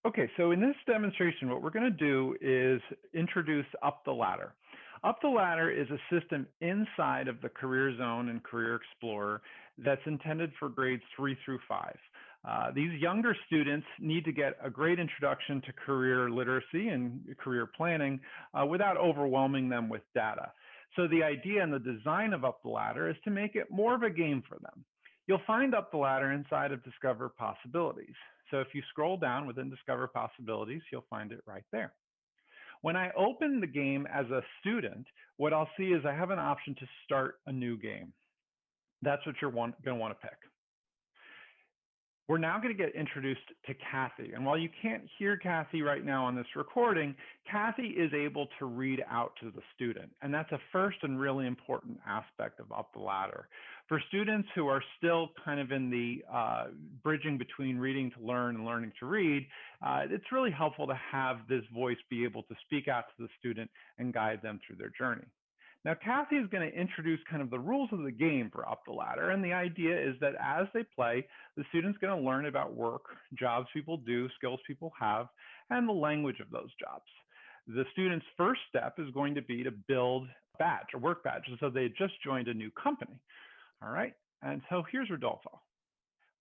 Okay, so in this demonstration, what we're going to do is introduce Up the Ladder. Up the Ladder is a system inside of the Career Zone and Career Explorer that's intended for grades 3 through 5. These younger students need to get a great introduction to career literacy and career planning without overwhelming them with data. So the idea and the design of Up the Ladder is to make it more of a game for them. You'll find Up the Ladder inside of Discover Possibilities. So if you scroll down within Discover Possibilities, you'll find it right there. When I open the game as a student, what I'll see is I have an option to start a new game. That's what you're going to want to pick. We're now going to get introduced to Kathy. And while you can't hear Kathy right now on this recording, Kathy is able to read out to the student. And that's a first and really important aspect of Up the Ladder. For students who are still kind of in the bridging between reading to learn and learning to read, it's really helpful to have this voice be able to speak out to the student and guide them through their journey. Now, Kathy is going to introduce kind of the rules of the game for Up the Ladder. And the idea is that as they play, the student's going to learn about work, jobs people do, skills people have, and the language of those jobs. The student's first step is going to be to build a badge, a work badge. And so they just joined a new company. All right. And so here's Rodolfo.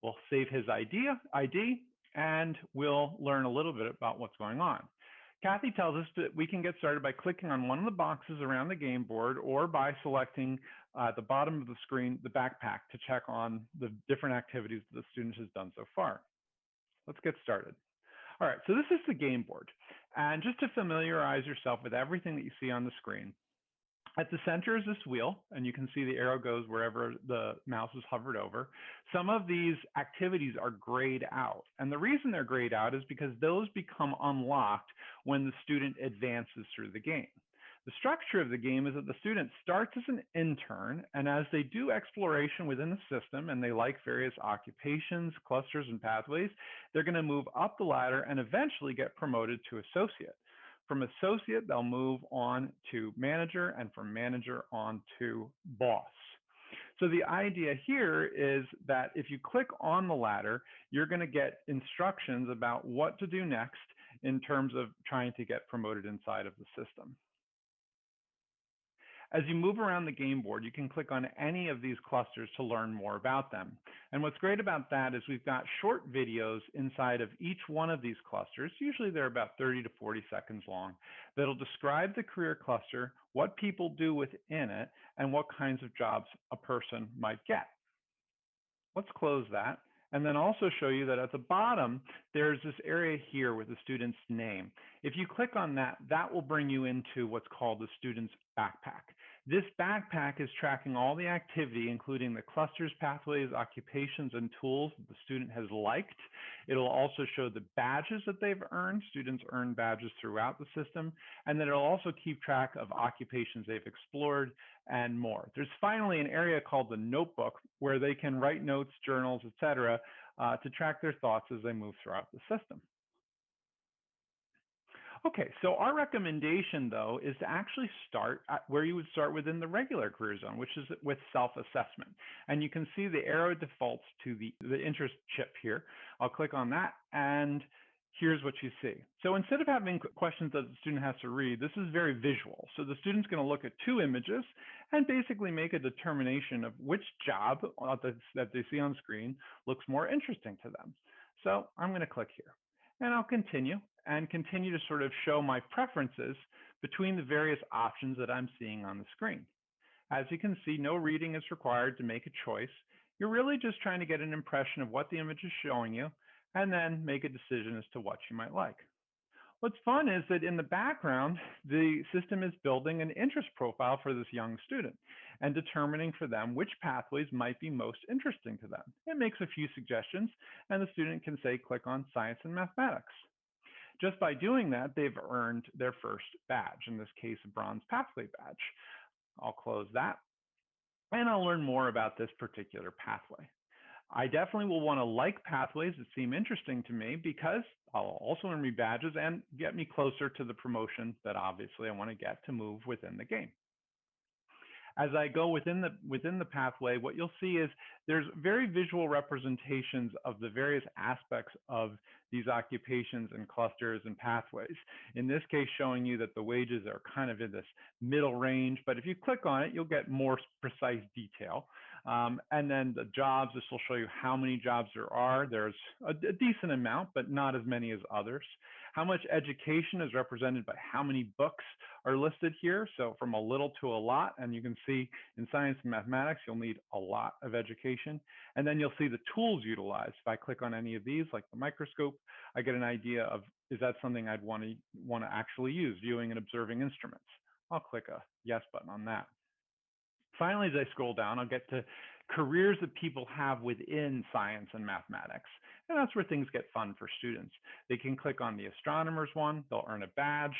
We'll save his ID, and we'll learn a little bit about what's going on. Kathy tells us that we can get started by clicking on one of the boxes around the game board or by selecting at the bottom of the screen, the backpack, to check on the different activities that the student has done so far. Let's get started. All right, so this is the game board. And just to familiarize yourself with everything that you see on the screen, at the center is this wheel, and you can see the arrow goes wherever the mouse is hovered over. Some of these activities are grayed out. And the reason they're grayed out is because those become unlocked when the student advances through the game. The structure of the game is that the student starts as an intern, and as they do exploration within the system and they like various occupations, clusters, and pathways, they're going to move up the ladder and eventually get promoted to associate. From associate, they'll move on to manager, and from manager on to boss. So the idea here is that if you click on the ladder, you're going to get instructions about what to do next in terms of trying to get promoted inside of the system. As you move around the game board, you can click on any of these clusters to learn more about them. And what's great about that is we've got short videos inside of each one of these clusters. Usually they're about 30 to 40 seconds long, that'll describe the career cluster, what people do within it, and what kinds of jobs a person might get. Let's close that. And then also show you that at the bottom, there's this area here with the student's name. If you click on that, that will bring you into what's called the student's backpack. This backpack is tracking all the activity, including the clusters, pathways, occupations, and tools that the student has liked. It'll also show the badges that they've earned. Students earn badges throughout the system. And then it'll also keep track of occupations they've explored and more. There's finally an area called the notebook where they can write notes, journals, etc., to track their thoughts as they move throughout the system. Okay, so our recommendation, though, is to actually start at where you would start within the regular career zone, which is with self-assessment. And you can see the arrow defaults to the interest chip here. I'll click on that, and here's what you see. So instead of having questions that the student has to read, this is very visual. So the student's going to look at two images and basically make a determination of which job that they see on screen looks more interesting to them. So I'm going to click here, and I'll continue to sort of show my preferences between the various options that I'm seeing on the screen. As you can see, no reading is required to make a choice. You're really just trying to get an impression of what the image is showing you, and then make a decision as to what you might like. What's fun is that in the background, the system is building an interest profile for this young student and determining for them which pathways might be most interesting to them. It makes a few suggestions, and the student can say, click on science and mathematics. Just by doing that, they've earned their first badge, in this case, a bronze pathway badge. I'll close that, and I'll learn more about this particular pathway. I definitely will want to like pathways that seem interesting to me because I'll also earn me badges and get me closer to the promotion that obviously I want to get to move within the game. As I go within the pathway, what you'll see is there's very visual representations of the various aspects of these occupations and clusters and pathways. In this case, showing you that the wages are kind of in this middle range, but if you click on it, you'll get more precise detail. And then the jobs, this will show you how many jobs there are. There's a decent amount, but not as many as others. How much education is represented by how many books are listed here. So from a little to a lot, and you can see in science and mathematics, you'll need a lot of education. And then you'll see the tools utilized. If I click on any of these, like the microscope, I get an idea of, is that something I'd want to actually use, viewing and observing instruments? I'll click a yes button on that. Finally, as I scroll down, I'll get to careers that people have within science and mathematics. And that's where things get fun for students. They can click on the astronomers one, they'll earn a badge,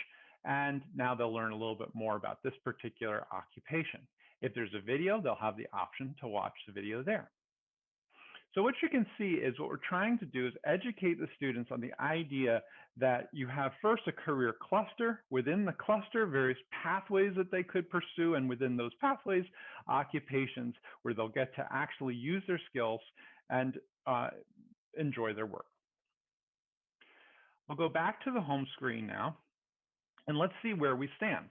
and now they'll learn a little bit more about this particular occupation. If there's a video, they'll have the option to watch the video there. So what you can see is what we're trying to do is educate the students on the idea that you have first a career cluster. Within the cluster, various pathways that they could pursue, and within those pathways, occupations where they'll get to actually use their skills and enjoy their work. I'll go back to the home screen now, and let's see where we stand.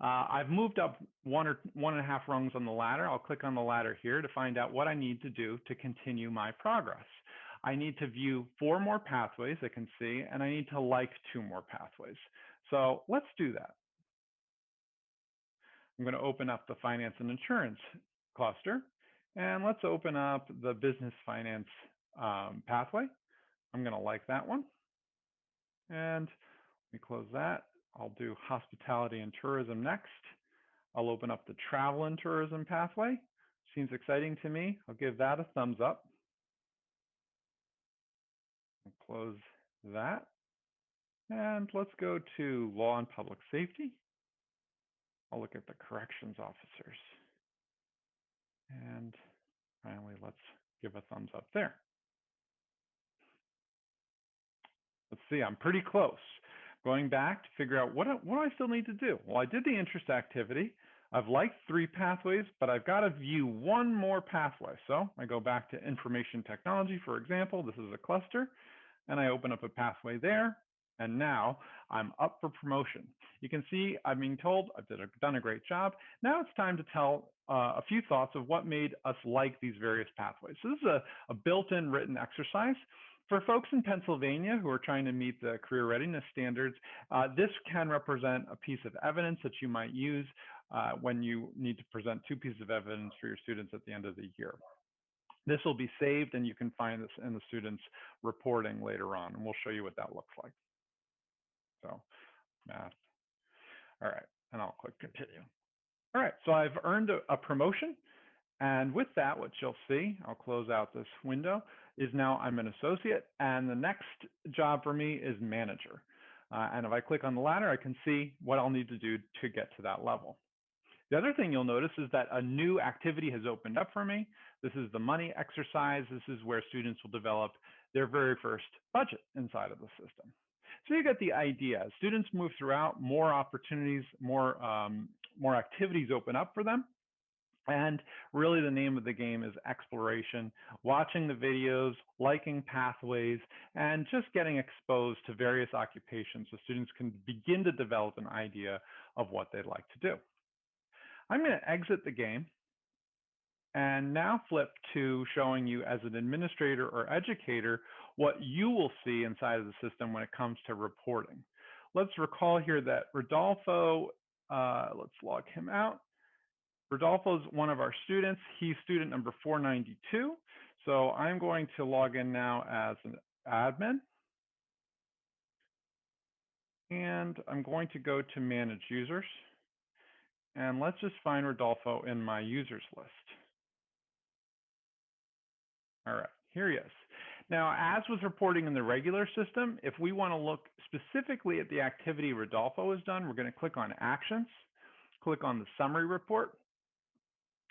I've moved up one and a half rungs on the ladder. I'll click on the ladder here to find out what I need to do to continue my progress. I need to view 4 more pathways I can see, and I need to like 2 more pathways. So let's do that. I'm going to open up the finance and insurance cluster, and let's open up the business finance pathway. I'm going to like that one, and we close that. I'll do hospitality and tourism next. I'll open up the travel and tourism pathway. Seems exciting to me. I'll give that a thumbs up. I'll close that. And let's go to law and public safety. I'll look at the corrections officers. And finally, let's give a thumbs up there. Let's see, I'm pretty close. Going back to figure out what do I still need to do? Well, I did the interest activity. I've liked 3 pathways, but I've got to view 1 more pathway. So I go back to information technology, for example. This is a cluster, and I open up a pathway there, and now I'm up for promotion. You can see I'm being told I've done a great job. Now it's time to tell a few thoughts of what made us like these various pathways. So this is a built-in written exercise. For folks in Pennsylvania who are trying to meet the career readiness standards, this can represent a piece of evidence that you might use when you need to present 2 pieces of evidence for your students at the end of the year. This will be saved, and you can find this in the students' reporting later on, and we'll show you what that looks like. So, math. All right, and I'll click continue. All right, so I've earned a promotion. And with that, what you'll see, I'll close out this window, is now I'm an associate, and the next job for me is manager. And if I click on the ladder, I can see what I'll need to do to get to that level. The other thing you'll notice is that a new activity has opened up for me. This is the money exercise. This is where students will develop their very first budget inside of the system. So you get the idea. As students move throughout, more opportunities, more activities open up for them. And really the name of the game is exploration, watching the videos, liking pathways, and just getting exposed to various occupations so students can begin to develop an idea of what they'd like to do. I'm going to exit the game and now flip to showing you as an administrator or educator what you will see inside of the system when it comes to reporting. Let's recall here that Rodolfo, let's log him out. Rodolfo is one of our students. He's student number 492. So I'm going to log in now as an admin. And I'm going to go to manage users. And let's just find Rodolfo in my users list. All right, here he is. Now, as was reporting in the regular system, if we want to look specifically at the activity Rodolfo has done, we're going to click on Actions, click on the Summary Report.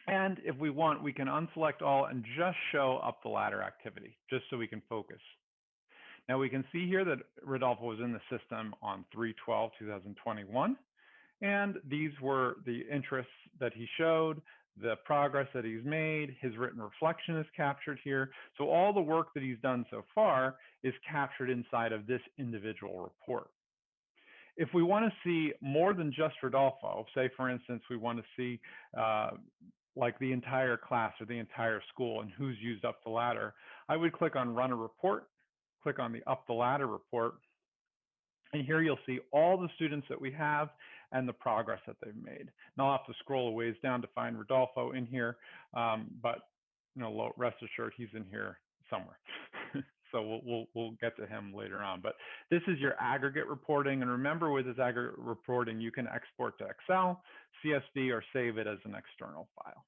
And if we want, we can unselect all and just show up the ladder activity, just so we can focus. Now we can see here that Rodolfo was in the system on 3/12/2021. And these were the interests that he showed. the progress that he's made, his written reflection is captured here. So all the work that he's done so far is captured inside of this individual report. If we want to see more than just Rodolfo, say for instance, we want to see like the entire class or the entire school and who's used up the ladder, I would click on Run a Report, click on the Up the Ladder report, and here you'll see all the students that we have and the progress that they've made. And I'll have to scroll a ways down to find Rodolfo in here, but rest assured he's in here somewhere. So we'll get to him later on. But this is your aggregate reporting. And remember, with this aggregate reporting, you can export to Excel, CSV, or save it as an external file.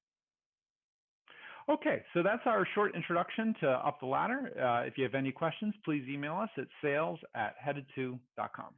Okay, so that's our short introduction to Up the Ladder. If you have any questions, please email us at sales@headed2.com.